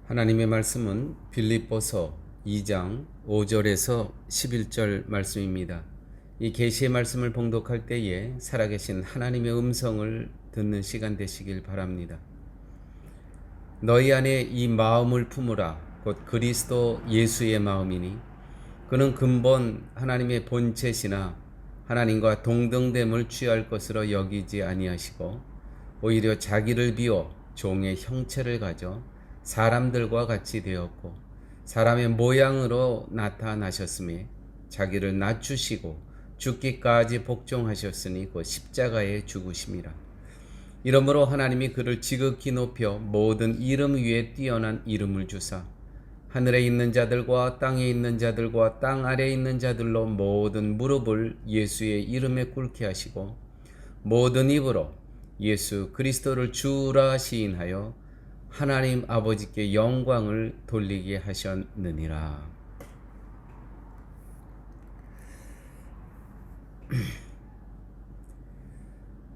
하나님의 말씀은 빌립보서 2장 5절에서 11절 말씀입니다. 이 계시의 말씀을 봉독할 때에 살아계신 하나님의 음성을 듣는 시간 되시길 바랍니다. 너희 안에 이 마음을 품으라. 곧 그리스도 예수의 마음이니 그는 근본 하나님의 본체시나 하나님과 동등됨을 취할 것으로 여기지 아니하시고 오히려 자기를 비워 종의 형체를 가져 사람들과 같이 되었고 사람의 모양으로 나타나셨으며 자기를 낮추시고 죽기까지 복종하셨으니 그 십자가에 죽으심이라. 이러므로 하나님이 그를 지극히 높여 모든 이름 위에 뛰어난 이름을 주사 하늘에 있는 자들과 땅에 있는 자들과 땅 아래에 있는 자들로 모든 무릎을 예수의 이름에 꿇게 하시고 모든 입으로 예수 그리스도를 주라 시인하여 하나님 아버지께 영광을 돌리게 하셨느니라.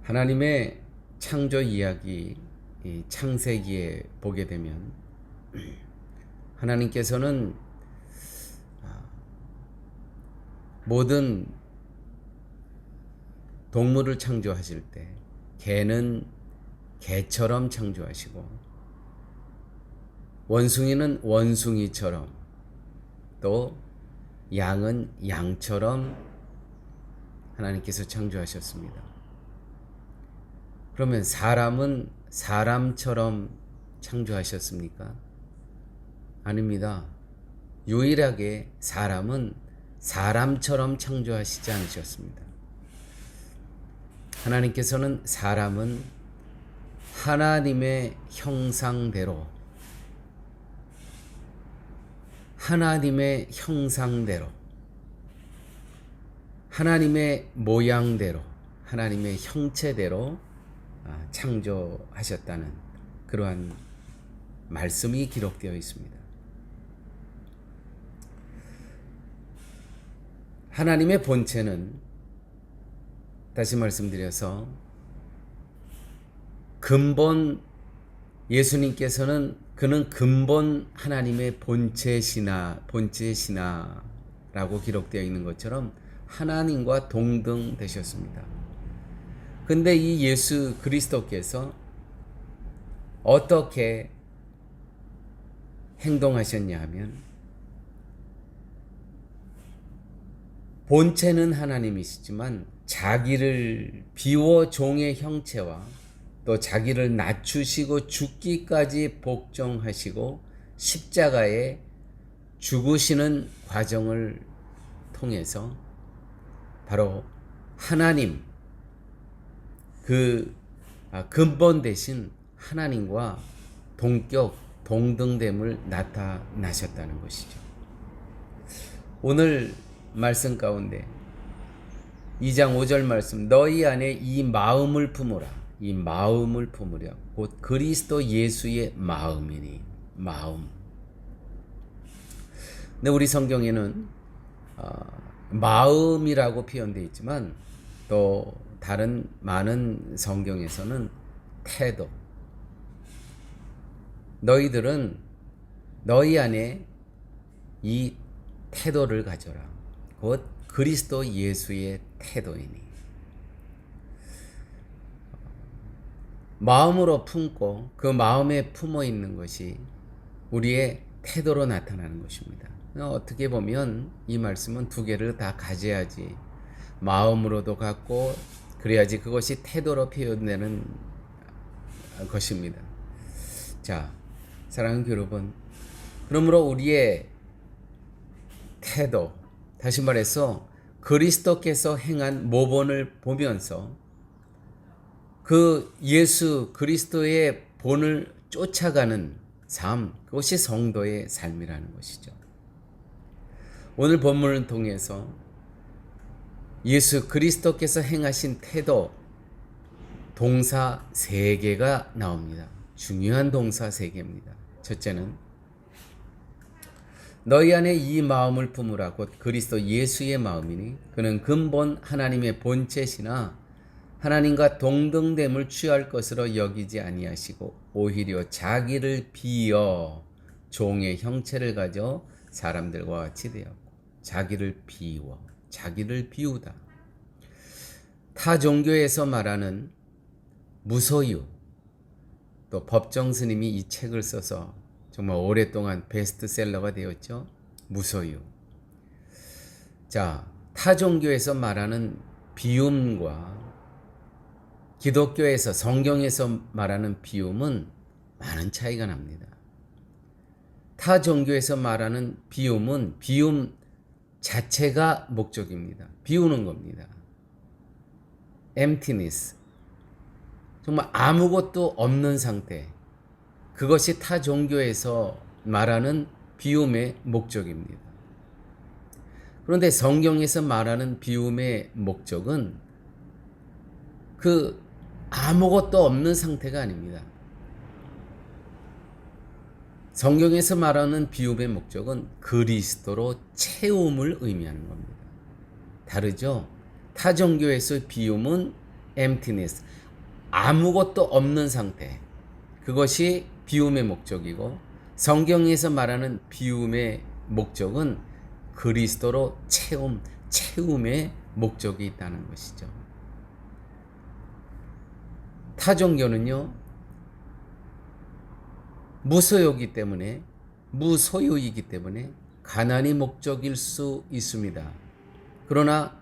하나님의 창조 이야기, 창세기에 보게 되면 하나님께서는 모든 동물을 창조하실 때 개는 개처럼 창조하시고 원숭이는 원숭이처럼 또 양은 양처럼 하나님께서 창조하셨습니다. 그러면 사람은 사람처럼 창조하셨습니까? 아닙니다. 유일하게 사람은 사람처럼 창조하시지 않으셨습니다. 하나님께서는 사람은 하나님의 형상대로 하나님의 모양대로 하나님의 형체대로 창조하셨다는 그러한 말씀이 기록되어 있습니다. 하나님의 본체는 다시 말씀드려서 근본 예수님께서는 그는 근본 하나님의 본체시나 라고 기록되어 있는 것처럼 하나님과 동등 되셨습니다. 근데 이 예수 그리스도께서 어떻게 행동하셨냐 하면 본체는 하나님이시지만 자기를 비워 종의 형체와 또 자기를 낮추시고 죽기까지 복종하시고 십자가에 죽으시는 과정을 통해서 바로 하나님 그 근본 대신 하나님과 동격 동등됨을 나타나셨다는 것이죠. 오늘 말씀 가운데 2장 5절 말씀 너희 안에 이 마음을 품으라. 이 마음을 품으려 곧 그리스도 예수의 마음이니 마음. 근데 우리 성경에는 마음이라고 표현되어 있지만 또 다른 많은 성경에서는 태도. 너희들은 너희 안에 이 태도를 가져라. 곧 그리스도 예수의 태도이니. 마음으로 품고 그 마음에 품어 있는 것이 우리의 태도로 나타나는 것입니다. 어떻게 보면 이 말씀은 두 개를 다 가져야지 마음으로도 갖고 그래야지 그것이 태도로 표현되는 것입니다. 자, 사랑하는 여러분, 그러므로 우리의 태도, 다시 말해서 그리스도께서 행한 모본을 보면서 그 예수 그리스도의 본을 쫓아가는 삶, 그것이 성도의 삶이라는 것이죠. 오늘 본문을 통해서 예수 그리스도께서 행하신 태도, 동사 3개가 나옵니다. 중요한 동사 3개입니다. 첫째는 너희 안에 이 마음을 품으라. 곧 그리스도 예수의 마음이니 그는 근본 하나님의 본체시나 하나님과 동등됨을 취할 것으로 여기지 아니하시고 오히려 자기를 비어 종의 형체를 가져 사람들과 같이 되었고 자기를 비워 자기를 비우다. 타 종교에서 말하는 무소유, 또 법정 스님이 이 책을 써서 정말 오랫동안 베스트셀러가 되었죠. 무소유. 자, 타 종교에서 말하는 비움과 기독교에서 성경에서 말하는 비움은 많은 차이가 납니다. 타 종교에서 말하는 비움은 비움 자체가 목적입니다. 비우는 겁니다. emptiness. 정말 아무것도 없는 상태. 그것이 타 종교에서 말하는 비움의 목적입니다. 그런데 성경에서 말하는 비움의 목적은 그 아무것도 없는 상태가 아닙니다. 성경에서 말하는 비움의 목적은 그리스도로 채움을 의미하는 겁니다. 다르죠? 타 종교에서 비움은 emptiness, 아무것도 없는 상태. 그것이 비움의 목적이고 성경에서 말하는 비움의 목적은 그리스도로 채움의 목적이 있다는 것이죠. 타 종교는요, 무소유이기 때문에 가난이 목적일 수 있습니다. 그러나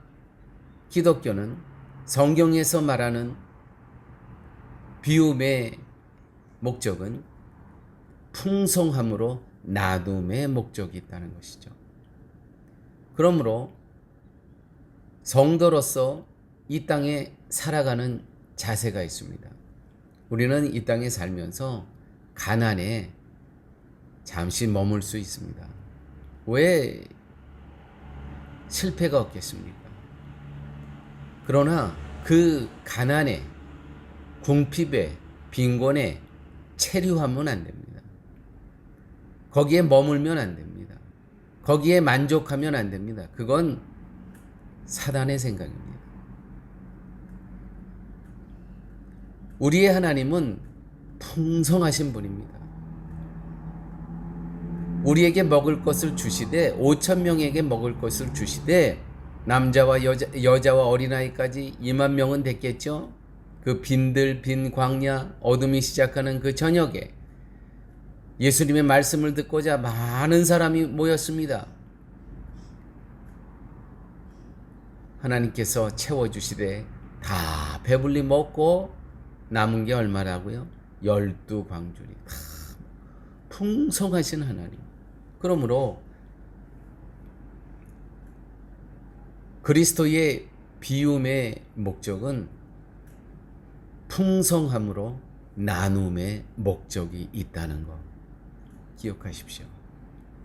기독교는 성경에서 말하는 비움의 목적은 풍성함으로 나눔의 목적이 있다는 것이죠. 그러므로 성도로서 이 땅에 살아가는 자세가 있습니다. 우리는 이 땅에 살면서 가난에 잠시 머물 수 있습니다. 왜 실패가 없겠습니까? 그러나 그 가난에, 궁핍에, 빈곤에 체류하면 안 됩니다. 거기에 머물면 안 됩니다. 거기에 만족하면 안 됩니다. 그건 사단의 생각입니다. 우리의 하나님은 풍성하신 분입니다. 우리에게 먹을 것을 주시되 5천 명에게 먹을 것을 주시되 남자와 여자와 어린아이까지 2만 명은 됐겠죠. 그 빈 광야, 어둠이 시작하는 그 저녁에 예수님의 말씀을 듣고자 많은 사람이 모였습니다. 하나님께서 채워주시되 다 배불리 먹고 남은 게 얼마라고요? 12광주리. 풍성하신 하나님. 그러므로 그리스도의 비움의 목적은 풍성함으로 나눔의 목적이 있다는 것 기억하십시오.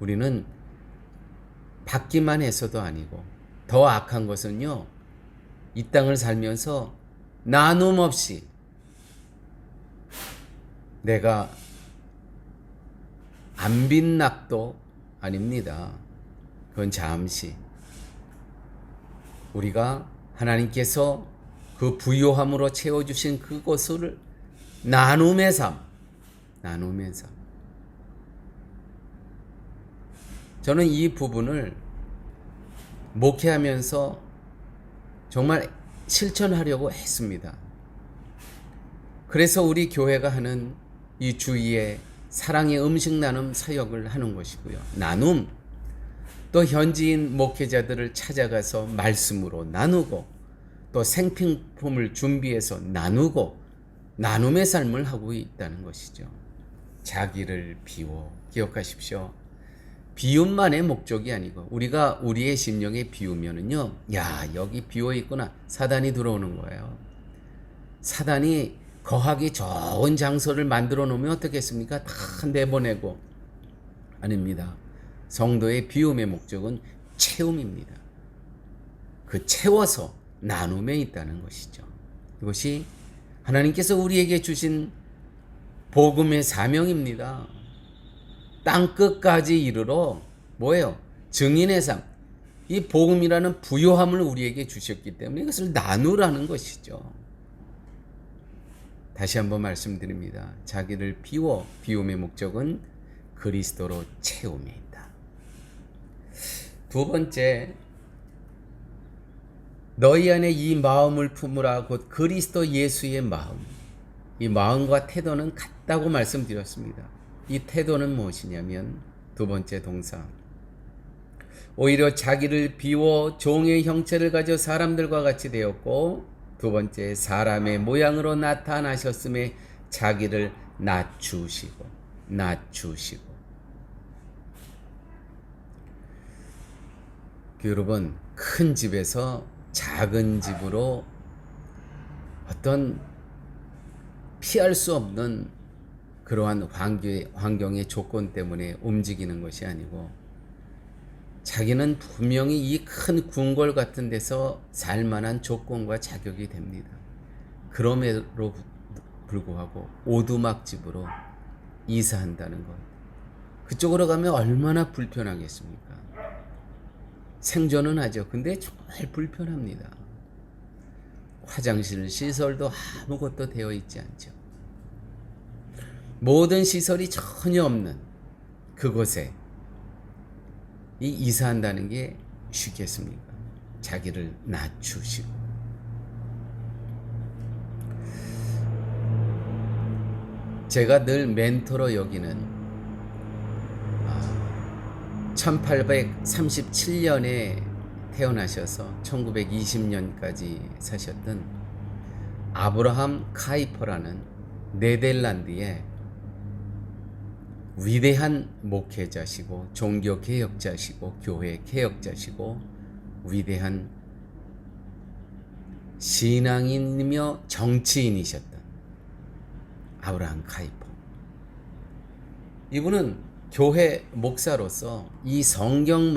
우리는 받기만 해서도 아니고 더 악한 것은요, 이 땅을 살면서 나눔 없이 내가 안 빈낙도 아닙니다. 그건 잠시 우리가 하나님께서 그 부요함으로 채워주신 그것을 나눔의 삶. 저는 이 부분을 목회하면서 정말 실천하려고 했습니다. 그래서 우리 교회가 하는 이 주위에 사랑의 음식 나눔 사역을 하는 것이고요. 나눔, 또 현지인 목회자들을 찾아가서 말씀으로 나누고 또 생필품을 준비해서 나누고 나눔의 삶을 하고 있다는 것이죠. 자기를 비워. 기억하십시오. 비움만의 목적이 아니고 우리가 우리의 심령에 비우면은요, 야, 여기 비워 있구나. 사단이 들어오는 거예요. 사단이 거하기 좋은 장소를 만들어 놓으면 어떻겠습니까? 다 내보내고. 아닙니다. 성도의 비움의 목적은 채움입니다. 그 채워서 나눔에 있다는 것이죠. 이것이 하나님께서 우리에게 주신 복음의 사명입니다. 땅끝까지 이르러 뭐예요? 증인의 삶. 이 복음이라는 부요함을 우리에게 주셨기 때문에 이것을 나누라는 것이죠. 다시 한번 말씀드립니다. 자기를 비워. 비움의 목적은 그리스도로 채움이 있다. 두 번째, 너희 안에 이 마음을 품으라. 곧 그리스도 예수의 마음. 이 마음과 태도는 같다고 말씀드렸습니다. 이 태도는 무엇이냐면 두 번째 동사, 오히려 자기를 비워 종의 형체를 가져 사람들과 같이 되었고, 두 번째, 사람의 모양으로 나타나셨음에 자기를 낮추시고. 여러분, 큰 집에서 작은 집으로 어떤 피할 수 없는 그러한 환경의 조건 때문에 움직이는 것이 아니고, 자기는 분명히 이 큰 궁궐 같은 데서 살 만한 조건과 자격이 됩니다. 그럼에도 불구하고 오두막집으로 이사한다는 것, 그쪽으로 가면 얼마나 불편하겠습니까? 생존은 하죠. 근데 정말 불편합니다. 화장실 시설도 아무것도 되어 있지 않죠. 모든 시설이 전혀 없는 그곳에 이 이사한다는 게 쉽겠습니까? 자기를 낮추시고. 제가 늘 멘토로 여기는 1837년에 태어나셔서 1920년까지 사셨던 아브라함 카이퍼라는 네덜란드의 위대한 목회자시고 종교 개혁자시고 교회 개혁자시고 위대한 신앙인이며 정치인이셨던 아브라함 카이퍼. 이분은 교회 목사로서 이 성경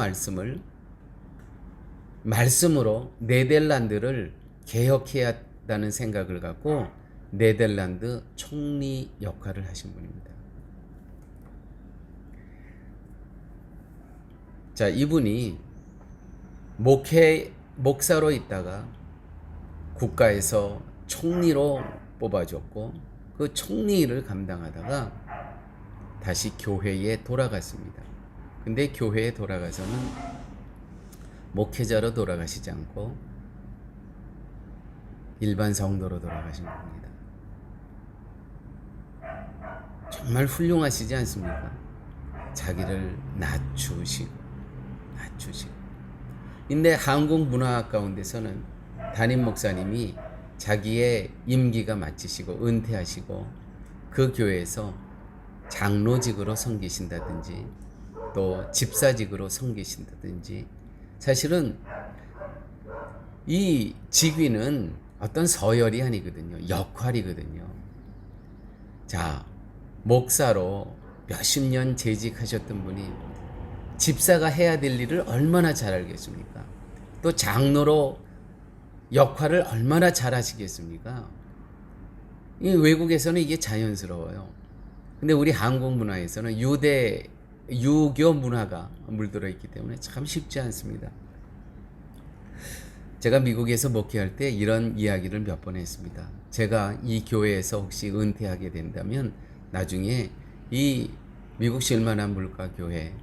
말씀으로 네덜란드를 개혁해야 한다는 생각을 갖고 네덜란드 총리 역할을 하신 분입니다. 자, 이분이 목사로 있다가 국가에서 총리로 뽑아줬고, 그 총리 일을 감당하다가 다시 교회에 돌아갔습니다. 근데 교회에 돌아가서는 목회자로 돌아가시지 않고 일반 성도로 돌아가신 겁니다. 정말 훌륭하시지 않습니까? 자기를 낮추시고. 근데 한국 문화 가운데서는 담임 목사님이 자기의 임기가 마치시고 은퇴하시고 그 교회에서 장로직으로 섬기신다든지 또 집사직으로 섬기신다든지, 사실은 이 직위는 어떤 서열이 아니거든요. 역할이거든요. 자, 목사로 몇십 년 재직하셨던 분이 집사가 해야 될 일을 얼마나 잘 알겠습니까? 또 장로로 역할을 얼마나 잘 하시겠습니까? 이 외국에서는 이게 자연스러워요. 근데 우리 한국 문화에서는 유교 문화가 물들어 있기 때문에 참 쉽지 않습니다. 제가 미국에서 목회할 때 이런 이야기를 몇 번 했습니다. 제가 이 교회에서 혹시 은퇴하게 된다면 나중에 이 미국 실만한 물가교회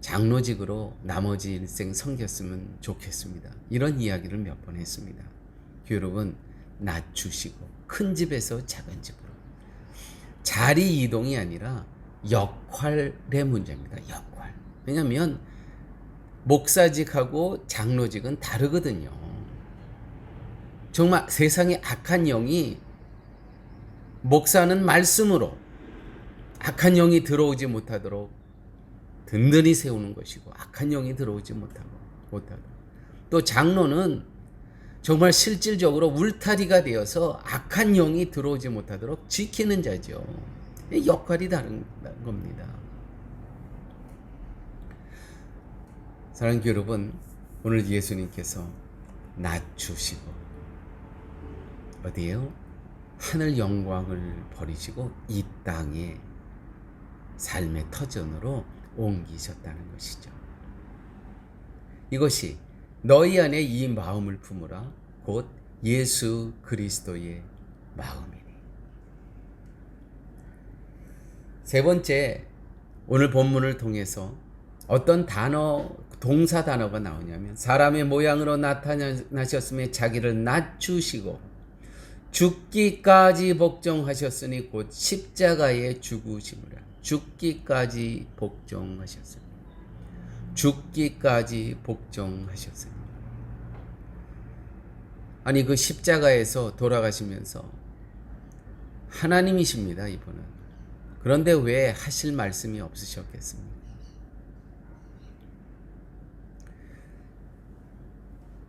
장로직으로 나머지 일생 섬겼으면 좋겠습니다. 이런 이야기를 몇 번 했습니다. 여러분, 낮추시고 큰 집에서 작은 집으로. 자리 이동이 아니라 역할의 문제입니다. 역할. 왜냐하면 목사직하고 장로직은 다르거든요. 정말 세상에 악한 영이, 목사는 말씀으로 악한 영이 들어오지 못하도록 든든히 세우는 것이고, 악한 영이 들어오지 못하고. 또 장로는 정말 실질적으로 울타리가 되어서 악한 영이 들어오지 못하도록 지키는 자죠. 역할이 다른 겁니다. 사랑하는 여러분, 오늘 예수님께서 낮추시고 어디에요? 하늘 영광을 버리시고 이 땅에 삶의 터전으로 옮기셨다는 것이죠. 이것이 너희 안에 이 마음을 품으라. 곧 예수 그리스도의 마음이니. 세 번째, 오늘 본문을 통해서 어떤 동사 단어가 나오냐면 사람의 모양으로 나타나셨으며 자기를 낮추시고 죽기까지 복종하셨으니 곧 십자가에 죽으시니라. 죽기까지 복종하셨으니. 죽기까지 복종하셨으니. 아니 그 십자가에서 돌아가시면서 하나님이십니다, 이분은. 그런데 왜 하실 말씀이 없으셨겠습니까?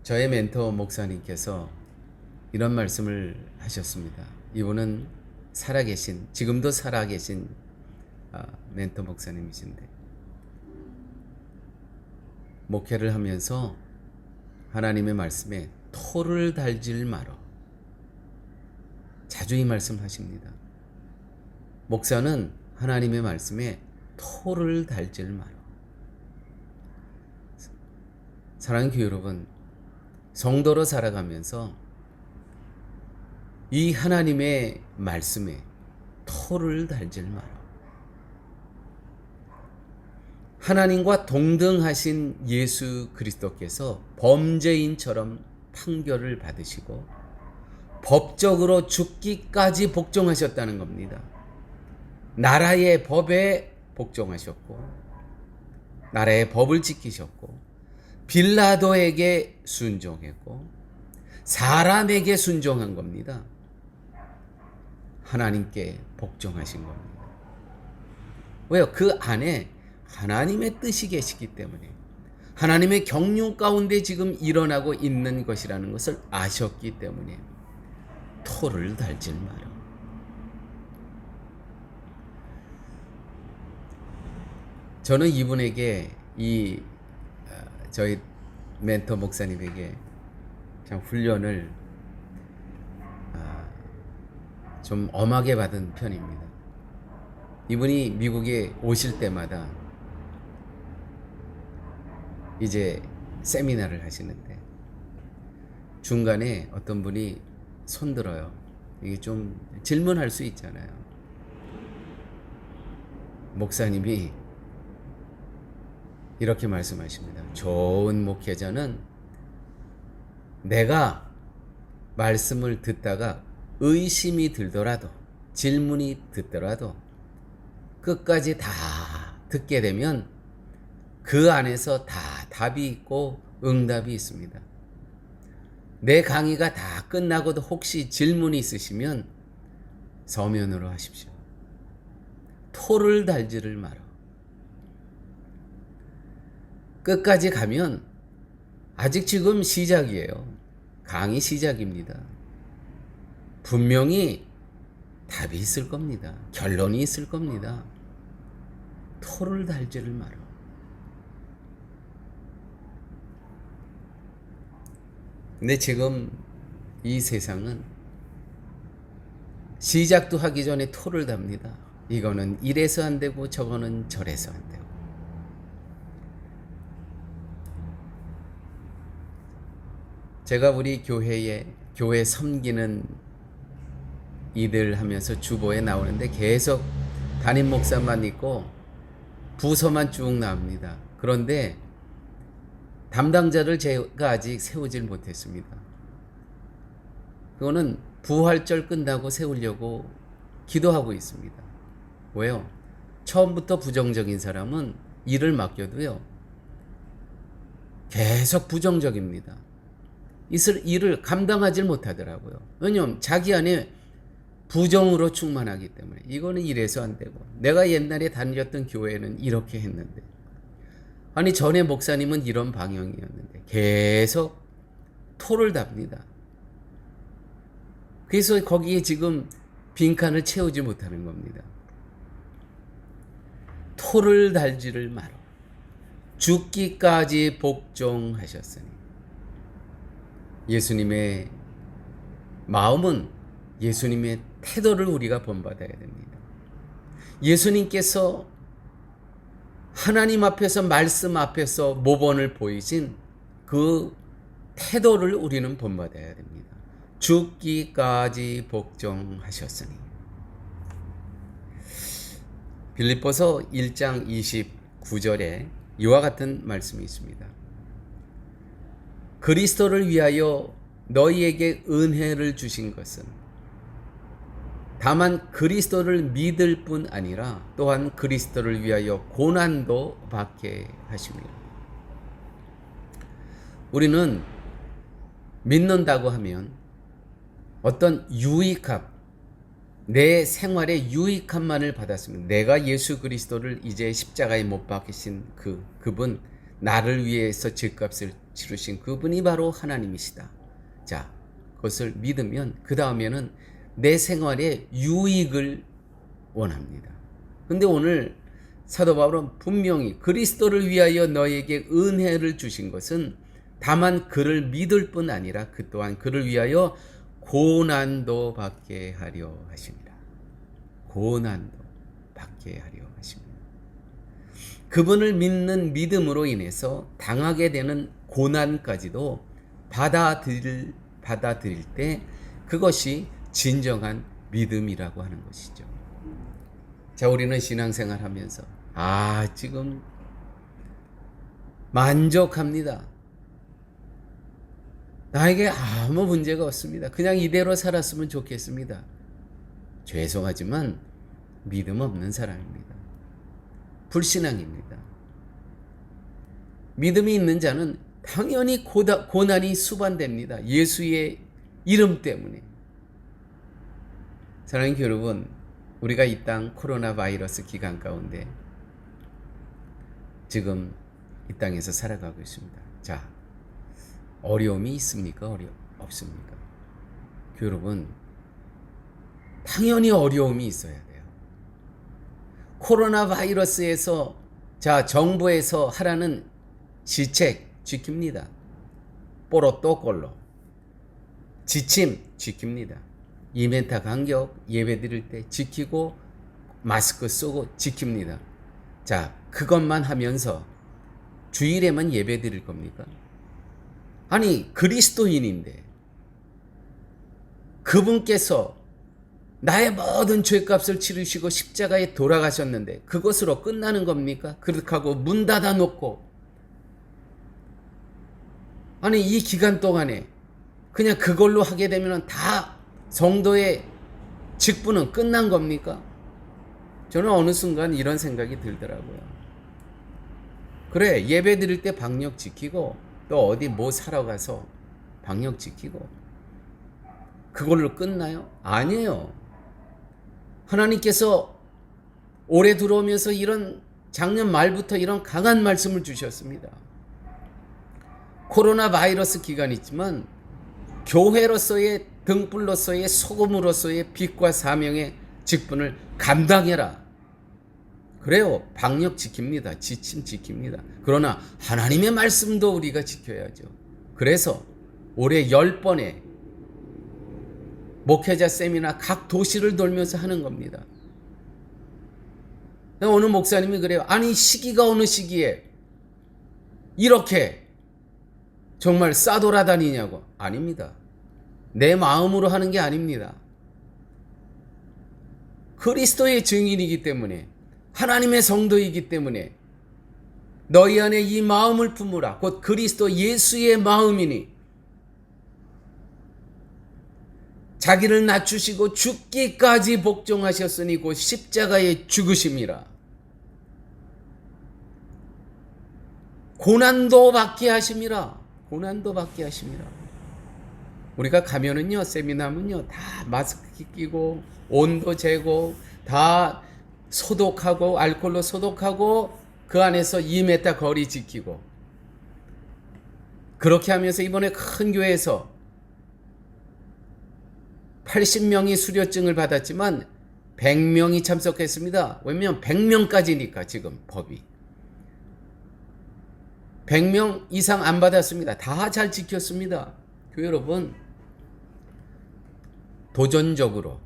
저의 멘토 목사님께서 이런 말씀을 하셨습니다. 이분은 지금도 살아계신 멘토 목사님이신데, 목회를 하면서 하나님의 말씀에 토를 달질 말어. 자주 이 말씀하십니다. 목사는 하나님의 말씀에 토를 달질 말어. 사랑하는 교회 여러분, 성도로 살아가면서 이 하나님의 말씀에 토를 달질 말어. 하나님과 동등하신 예수 그리스도께서 범죄인처럼 판결을 받으시고 법적으로 죽기까지 복종하셨다는 겁니다. 나라의 법에 복종하셨고 나라의 법을 지키셨고 빌라도에게 순종했고 사람에게 순종한 겁니다. 하나님께 복종하신 겁니다. 왜요? 그 안에 하나님의 뜻이 계시기 때문에, 하나님의 경륜 가운데 지금 일어나고 있는 것이라는 것을 아셨기 때문에 토를 달질 마라. 저는 이분에게 저희 멘토 목사님에게 참 훈련을 좀 엄하게 받은 편입니다. 이분이 미국에 오실 때마다 이제 세미나를 하시는데 중간에 어떤 분이 손들어요. 이게 좀 질문할 수 있잖아요. 목사님이 이렇게 말씀하십니다. 좋은 목회자는 내가 말씀을 듣다가 의심이 들더라도, 질문이 듣더라도 끝까지 다 듣게 되면 그 안에서 다 답이 있고 응답이 있습니다. 내 강의가 다 끝나고도 혹시 질문이 있으시면 서면으로 하십시오. 토를 달지를 마라. 끝까지 가면 아직 지금 시작이에요. 강의 시작입니다. 분명히 답이 있을 겁니다. 결론이 있을 겁니다. 토를 달지를 마라. 근데 지금 이 세상은 시작도 하기 전에 토를 답니다. 이거는 이래서 안 되고 저거는 저래서 안 되고. 제가 우리 교회 섬기는 이들 하면서 주보에 나오는데 계속 담임 목사만 있고 부서만 쭉 나옵니다. 그런데 담당자를 제가 아직 세우질 못했습니다. 그거는 부활절 끝나고 세우려고 기도하고 있습니다. 왜요? 처음부터 부정적인 사람은 일을 맡겨도요, 계속 부정적입니다. 일을 감당하지 못하더라고요. 왜냐하면 자기 안에 부정으로 충만하기 때문에. 이거는 이래서 안 되고, 내가 옛날에 다녔던 교회는 이렇게 했는데, 아니 전에 목사님은 이런 방향이었는데, 계속 토를 답니다. 그래서 거기에 지금 빈칸을 채우지 못하는 겁니다. 토를 달지를 마라. 죽기까지 복종하셨으니. 예수님의 마음은, 예수님의 태도를 우리가 본받아야 됩니다. 예수님께서 하나님 앞에서, 말씀 앞에서 모범을 보이신 그 태도를 우리는 본받아야 됩니다. 죽기까지 복종하셨으니. 빌립보서 1장 29절에 이와 같은 말씀이 있습니다. 그리스도를 위하여 너희에게 은혜를 주신 것은 다만 그리스도를 믿을 뿐 아니라 또한 그리스도를 위하여 고난도 받게 하십니다. 우리는 믿는다고 하면 어떤 유익함, 내 생활에 유익함만을 받았습니다. 내가 예수 그리스도를 이제 십자가에 못 박히신 그분, 나를 위해서 죄값을 치르신 그분이 바로 하나님이시다. 자, 그것을 믿으면 그 다음에는 내 생활에 유익을 원합니다. 근데 오늘 사도 바울은 분명히 그리스도를 위하여 너에게 은혜를 주신 것은 다만 그를 믿을 뿐 아니라 그 또한 그를 위하여 고난도 받게 하려 하십니다. 고난도 받게 하려 하십니다. 그분을 믿는 믿음으로 인해서 당하게 되는 고난까지도 받아들일 때 그것이 진정한 믿음이라고 하는 것이죠. 자, 우리는 신앙생활 하면서 지금 만족합니다. 나에게 아무 문제가 없습니다. 그냥 이대로 살았으면 좋겠습니다. 죄송하지만 믿음 없는 사람입니다. 불신앙입니다. 믿음이 있는 자는 당연히 고난이 수반됩니다. 예수의 이름 때문에. 사랑하는 여러분, 우리가 이 땅 코로나 바이러스 기간 가운데 지금 이 땅에서 살아가고 있습니다. 자, 어려움이 있습니까? 없습니까? 여러분, 당연히 어려움이 있어야 돼요. 코로나 바이러스에서 정부에서 하라는 지책 지킵니다. 뽀로또꼴로 지침 지킵니다. 2m 간격 예배 드릴 때 지키고 마스크 쓰고 지킵니다. 자, 그것만 하면서 주일에만 예배 드릴 겁니까? 아니, 그리스도인인데 그분께서 나의 모든 죄값을 치르시고 십자가에 돌아가셨는데 그것으로 끝나는 겁니까? 그렇게 하고 문 닫아 놓고 아니, 이 기간 동안에 그냥 그걸로 하게 되면 다 성도의 직분은 끝난 겁니까? 저는 어느 순간 이런 생각이 들더라고요. 그래, 예배 드릴 때 방역 지키고 또 어디 뭐 사러 가서 방역 지키고 그걸로 끝나요? 아니에요. 하나님께서 올해 들어오면서 작년 말부터 이런 강한 말씀을 주셨습니다. 코로나 바이러스 기간이 있지만 교회로서의 등불로서의 소금으로서의 빛과 사명의 직분을 감당해라. 그래요. 방역 지킵니다. 지침 지킵니다. 그러나 하나님의 말씀도 우리가 지켜야죠. 그래서 올해 10번의 목회자 세미나 각 도시를 돌면서 하는 겁니다. 어느 목사님이 그래요. 아니, 시기가 어느 시기에 이렇게 정말 싸돌아다니냐고. 아닙니다. 내 마음으로 하는 게 아닙니다. 그리스도의 증인이기 때문에, 하나님의 성도이기 때문에 너희 안에 이 마음을 품으라. 곧 그리스도 예수의 마음이니 자기를 낮추시고 죽기까지 복종하셨으니 곧 십자가에 죽으심이라. 고난도 받게 하심이라. 고난도 받게 하심이라. 우리가 가면은요, 세미나면요, 다 마스크 끼고 온도 재고 다 소독하고 알코올로 소독하고 그 안에서 2m 거리 지키고 그렇게 하면서 이번에 큰 교회에서 80명이 수료증을 받았지만 100명이 참석했습니다. 왜냐면 100명까지니까 지금 법이 100명 이상 안 받았습니다. 다 잘 지켰습니다. 교회 여러분, 도전적으로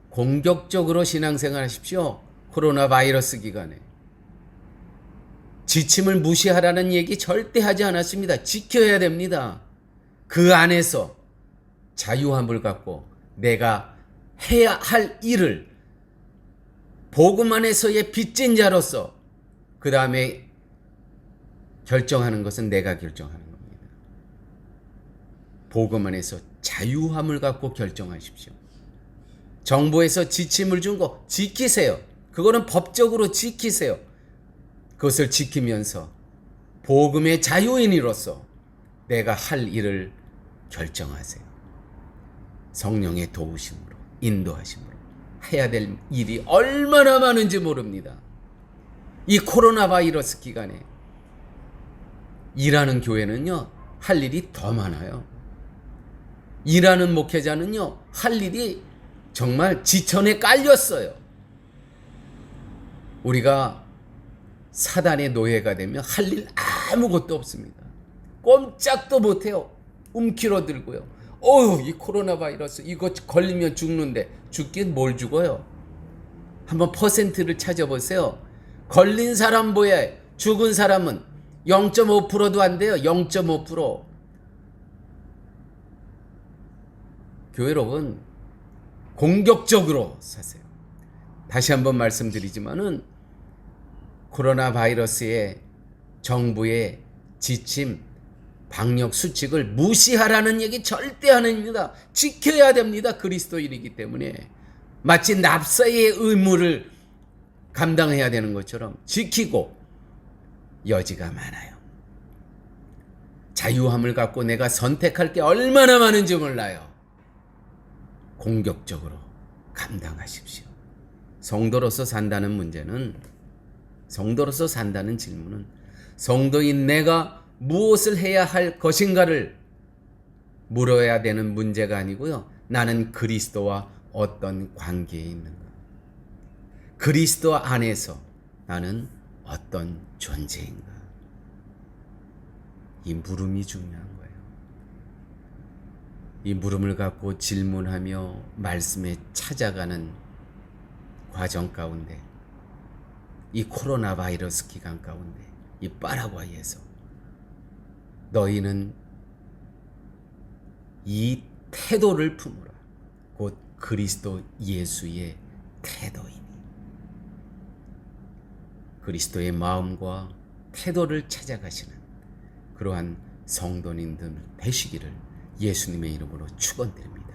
공격적으로 신앙생활 하십시오. 코로나 바이러스 기간에 지침을 무시하라는 얘기 절대 하지 않았습니다. 지켜야 됩니다. 그 안에서 자유함을 갖고 내가 해야 할 일을 복음 안에서의 빚진 자로서 그 다음에 결정하는 것은 내가 결정하는 겁니다. 복음 안에서 자유함을 갖고 결정하십시오. 정부에서 지침을 준 거 지키세요. 그거는 법적으로 지키세요. 그것을 지키면서 복음의 자유인으로서 내가 할 일을 결정하세요. 성령의 도우심으로, 인도하심으로 해야 될 일이 얼마나 많은지 모릅니다. 이 코로나 바이러스 기간에 일하는 교회는요, 할 일이 더 많아요. 일하는 목회자는요, 할 일이 정말 지천에 깔렸어요. 우리가 사단의 노예가 되면 할 일 아무것도 없습니다. 꼼짝도 못해요. 움키러들고요. 이 코로나 바이러스 이거 걸리면 죽는데 죽긴 뭘 죽어요. 한번 퍼센트를 찾아보세요. 걸린 사람 보야 죽은 사람은 0.5%도 안 돼요. 0.5%. 교회 여러분, 공격적으로 사세요. 다시 한번 말씀드리지만은 코로나 바이러스의 정부의 지침, 방역 수칙을 무시하라는 얘기 절대 아닙니다. 지켜야 됩니다. 그리스도인이기 때문에 마치 납사의 의무를 감당해야 되는 것처럼 지키고 여지가 많아요. 자유함을 갖고 내가 선택할 게 얼마나 많은지 몰라요. 공격적으로 감당하십시오. 성도로서 산다는 문제는, 성도로서 산다는 질문은 성도인 내가 무엇을 해야 할 것인가를 물어야 되는 문제가 아니고요. 나는 그리스도와 어떤 관계에 있는가? 그리스도 안에서 나는 어떤 존재인가? 이 물음이 중요한 거예요. 이 물음을 갖고 질문하며 말씀에 찾아가는 과정 가운데, 이 코로나 바이러스 기간 가운데, 이 파라과이에서 너희는 이 태도를 품으라. 곧 그리스도 예수의 태도이니. 그리스도의 마음과 태도를 찾아가시는 그러한 성도님들 되시기를 예수님의 이름으로 축원드립니다.